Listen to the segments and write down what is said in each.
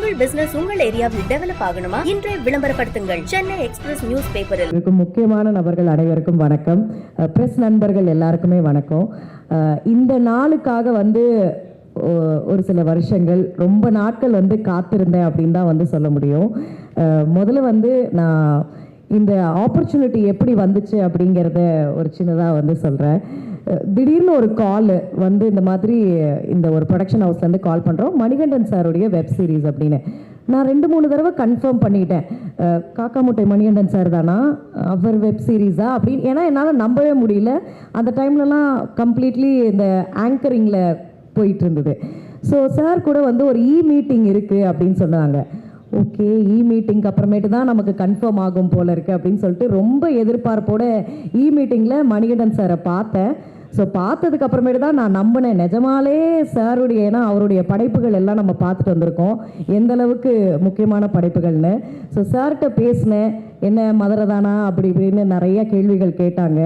உங்கள் பிசினஸ் உங்கள் ஏரியாவில் டெவலப் ஆகணுமா? இன்றே விளம்பரப்படுத்துங்கள். சென்னை எக்ஸ்பிரஸ் நியூஸ் பேப்பரில். முக்கியமான நபர்கள் அனைவருக்கும் வணக்கம். பிரஸ் நண்பர்கள் எல்லாருக்குமே வணக்கம். இந்த நாளுக்காக ஒரு சில வருஷங்கள் ரொம்ப நாட்கள் காத்திருந்தேன் அப்படின்னு தான் சொல்ல முடியும். முதல்ல நான் இந்த ஆப்பர்ச்சுனிட்டி எப்படி வந்துச்சு அப்படிங்கிறத ஒரு சின்னதாக சொல்கிறேன். திடீர்னு ஒரு கால் இந்த மாதிரி இந்த ஒரு ப்ரொடக்ஷன் ஹவுஸ்லேருந்து கால் பண்ணுறோம், மணிகண்டன் சாருடைய வெப் சீரிஸ் அப்படின்னு. நான் 2-3 தடவை கன்ஃபார்ம் பண்ணிட்டேன், காக்கா முட்டை மணிகண்டன் சார் தானா, அவர் வெப் சீரிஸா அப்படின்னு. ஏன்னா என்னால் நம்பவே முடியல. அந்த டைம்லலாம் கம்ப்ளீட்லி இந்த ஆங்கரிங்கில் போயிட்டு இருந்தது. ஸோ சார் கூட ஒரு மீட்டிங் இருக்குது அப்படின்னு சொன்னாங்க. ஓகே, மீட்டிங்க்கு அப்புறமேட்டு தான் நமக்கு கன்ஃபார்ம் ஆகும் போல இருக்குது அப்படின்னு சொல்லிட்டு ரொம்ப எதிர்பார்ப்போட மீட்டிங்கில் மணிகண்டன் சாரை பார்த்தேன். ஸோ பார்த்ததுக்கு அப்புறமேட்டு தான் நான் நம்பினேன், நிஜமாலே சாருடைய, ஏன்னா அவருடைய படைப்புகள் எல்லாம் நம்ம பார்த்துட்டு வந்திருக்கோம், எந்த அளவுக்கு முக்கியமான படைப்புகள்னு. ஸோ சார்கிட்ட பேசினேன், என்ன மதுரை தானா அப்படி இப்படின்னு நிறைய கேள்விகள் கேட்டாங்க.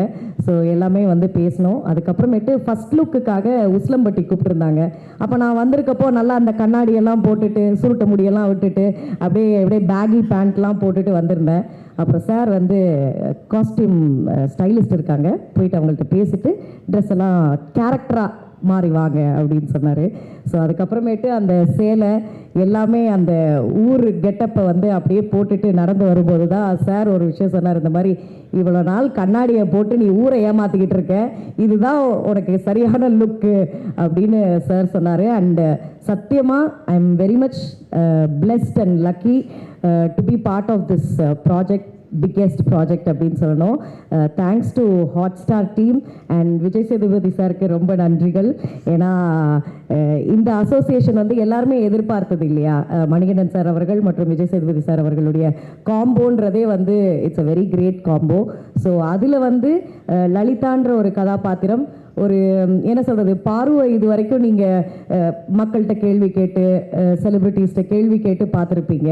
ஸோ எல்லாமே பேசினோம். அதுக்கப்புறமேட்டு ஃபஸ்ட் லுக்குக்காக உஸ்லம்பட்டி கூப்பிட்டுருந்தாங்க. அப்போ நான் வந்திருக்கப்போ நல்லா அந்த கண்ணாடியெல்லாம் போட்டுட்டு சுருட்ட முடியெல்லாம் விட்டுட்டு அப்படியே பேகி பேண்ட்லாம் போட்டுட்டு வந்திருந்தேன். அப்புறம் சார் காஸ்டியூம் ஸ்டைலிஸ்ட் இருக்காங்க, போயிட்டு அவங்கள்ட்ட பேசிட்டு ட்ரெஸ் எல்லாம் கேரக்டராக மாறி வாங்க அப்படின்னு சொன்னார். ஸோ அதுக்கப்புறமேட்டு அந்த சேலை எல்லாமே அந்த ஊர் கெட்டப்பை அப்படியே போட்டுட்டு நடந்து வரும்போது தான் சார் ஒரு விஷயம் சொன்னார். இந்த மாதிரி இவ்வளோ நாள் கண்ணாடியை போட்டு நீ ஊரை ஏமாற்றிக்கிட்டு இருக்க, இதுதான் உனக்கு சரியான லுக்கு அப்படின்னு சார் சொன்னார். அண்ட் சத்தியமாக I am very much blessed and lucky to be part of this project, biggest project அப்படின்னு சொல்லணும். Thanks to Hotstar team and Vijay Sethupathi சாருக்கு ரொம்ப நன்றிகள். ஏன்னா இந்த அசோசியேஷன் எல்லாருமே எதிர்பார்த்தது இல்லையா, மணிகண்டன் சார் அவர்கள் மற்றும் விஜய் சேதுபதி சார் அவர்களுடைய காம்போன்றதே it's a very great combo. So அதில் லலிதான்ற ஒரு கதாபாத்திரம், ஒரு என்ன சொல்கிறது, பார்வை இது வரைக்கும் நீங்கள் மக்கள்கிட்ட கேள்வி கேட்டு செலிப்ரிட்டிஸ்கிட்ட கேள்வி கேட்டு பார்த்துருப்பீங்க.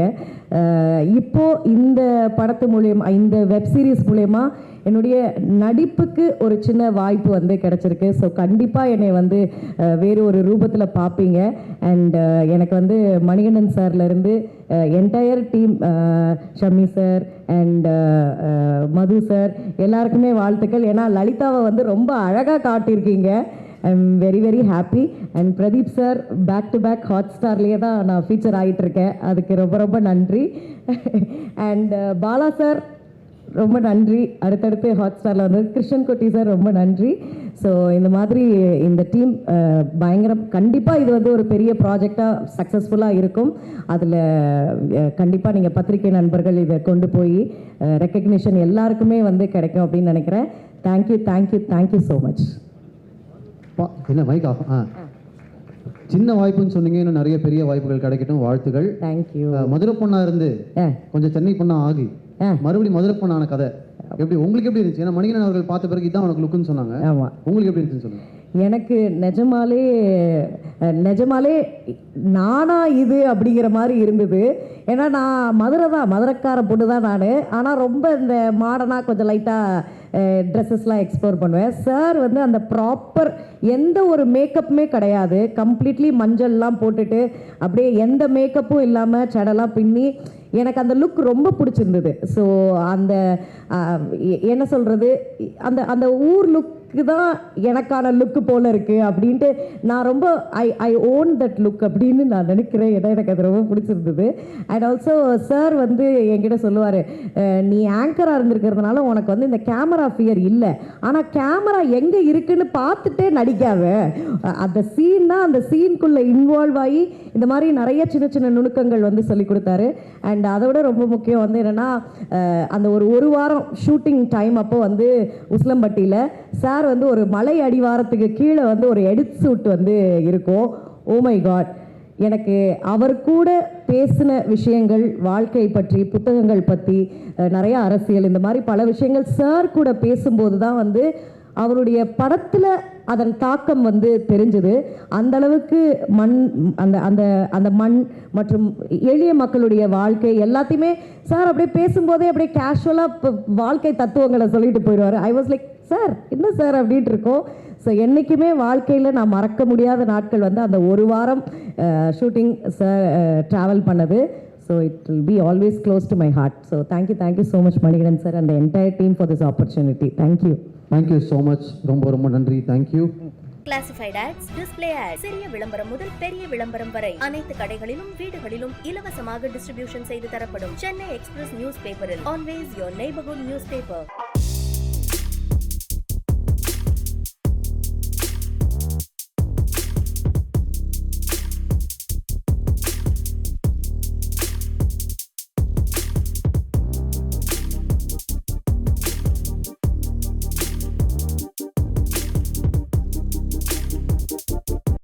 இப்போது இந்த படத்து மூலயமா, இந்த வெப் சீரிஸ் மூலயமா என்னுடைய நடிப்புக்கு ஒரு சின்ன வாய்ப்பு கிடச்சிருக்கு. ஸோ கண்டிப்பாக என்னை வேறு ஒரு ரூபத்தில் பார்ப்பீங்க. அண்ட் எனக்கு மணிகண்டன் சார்லேருந்து entire team, Shammi sir and Madhu sir எல்லாருக்குமே வாழ்த்துக்கள். ஏன்னா லலிதாவை ரொம்ப அழகாக காட்டியிருக்கீங்க. I am very very happy. And Pradeep sir back to back ஹாட்ஸ்டார்லேயே தான் நான் ஃபீச்சர் ஆகிட்டுருக்கேன், அதுக்கு ரொம்ப ரொம்ப நன்றி. அண்ட் பாலா சார் ரொம்ப நன்றி, அடுத்தடுத்து ஹாட்ஸ்டாரில் கிருஷ்ணன் குட்டி சார் ரொம்ப நன்றி. ஸோ இந்த மாதிரி இந்த டீம் பயங்கரம். கண்டிப்பாக இது ஒரு பெரிய ப்ராஜெக்டாக சக்ஸஸ்ஃபுல்லாக இருக்கும். அதில் கண்டிப்பாக நீங்கள் பத்திரிகை நண்பர்கள் இதை கொண்டு போய் ரெக்கக்னிஷன் எல்லாருக்குமே கிடைக்கும் அப்படின்னு நினைக்கிறேன். Thank you thank you thank you so much. என்ன மைக் ஆஃப்? சின்ன வாய்ப்புன்னு சொன்னீங்க, இன்னும் நிறைய பெரிய வாய்ப்புகள் கிடைக்கட்டும், வாழ்த்துக்கள். தேங்க்யூ. மதுரை பொண்ணா இருந்து கொஞ்சம் சென்னை பொண்ணா ஆகி மறுபடியும் மதுரை பொண்ணான கதை எப்படி உங்களுக்கு எப்படி இருந்துச்சு? ஏன்னா மணிகண்டன் அவர்கள் பார்த்த பிறகு இதான் உனக்கு லுக்குன்னு சொன்னாங்க. ஆமாம், உங்களுக்கு எப்படி இருந்துச்சுன்னு சொல்லுங்க. எனக்கு நிஜமாலே நானா இது அப்படிங்கிற மாதிரி இருந்தது. ஏன்னா நான் மதுரைக்கார பொண்ணு தான் நான். ஆனால் ரொம்ப இந்த மாடர்னாக கொஞ்சம் லைட்டாக ட்ரெஸ்ஸஸ்லாம் எக்ஸ்ப்ளோர் பண்ணுவேன். சார் அந்த ப்ராப்பர் எந்த ஒரு மேக்கப்புமே கிடையாது, கம்ப்ளீட்லி மஞ்சள்லாம் போட்டுட்டு அப்படியே எந்த மேக்கப்பும் இல்லாமல் சடெல்லாம் பின்னி எனக்கு அந்த லுக் ரொம்ப பிடிச்சிருந்தது. ஸோ அந்த என்ன சொல்கிறது, அந்த ஊர் லுக்கு தான் எனக்கான லுக்கு போல் இருக்குது அப்படின்ட்டு நான் ரொம்ப ஐ ஓன் தட் லுக் அப்படின்னு நான் நினைக்கிறேன். ஏன்னா எனக்கு அது ரொம்ப பிடிச்சிருந்தது. அண்ட் ஆல்சோ சார் என்கிட்ட சொல்லுவார், நீ ஆங்கராக இருந்திருக்கிறதுனால உனக்கு இந்த கேமரா ஃபியர் இல்லை, ஆனால் கேமரா எங்கே இருக்குன்னு பார்த்துட்டே நடிக்காத, அந்த சீன்னா அந்த சீனுக்குள்ளே இன்வால்வ் ஆகி இந்த மாதிரி நிறைய சின்ன சின்ன நுணுக்கங்கள் சொல்லி கொடுத்தாரு. அண்ட் அதை விட ரொம்ப முக்கியம் என்னென்னா, அந்த ஒரு வாரம் ஷூட்டிங் டைம் அப்போ உஸ்லம்பட்டியில் சார் ஒரு மலை அடிவாரத்துக்கு கீழே ஒரு எடிட் சூட் இருக்கும். ஓ மை காட், எனக்கு அவர் கூட பேசின விஷயங்கள், வாழ்க்கை பற்றி, புத்தகங்கள் பற்றி, நிறைய அரசியல், இந்த மாதிரி பல விஷயங்கள் சார் கூட பேசும்போது தான் அவருடைய படத்தில் அதன் தாக்கம் தெரிஞ்சது. அந்த அளவுக்கு அந்த மண் மற்றும் எளிய மக்களுடைய வாழ்க்கை எல்லாத்தையுமே சார் அப்படியே பேசும்போதே அப்படியே கேஷுவலாக வாழ்க்கை தத்துவங்களை சொல்லிட்டு போயிடுவார். ஐ வாஸ் லைக், சார் என்ன சார் அப்படின்ட்டு இருக்கோம். ஸோ என்றைக்குமே வாழ்க்கையில் நான் மறக்க முடியாத நாட்கள் வந்து அந்த ஒரு வாரம் ஷூட்டிங் ட்ராவல் பண்ணது. So it will be always close to my heart. So thank you so much Manikandan sir and entire team for this opportunity. Thank you so much. ரொம்ப ரொம்ப நன்றி. Thank you. Classified ads, display ads, சிறிய விளம்பரம் முதல் பெரிய விளம்பரம் வரை அனைத்து கடைகளிலும் வீடுகளிலும் இலவசமாக டிஸ்ட்ரிபியூஷன் செய்து தரப்படும் சென்னை எக்ஸ்பிரஸ் நியூஸ் பேப்பரில் always your neighbourhood news paper.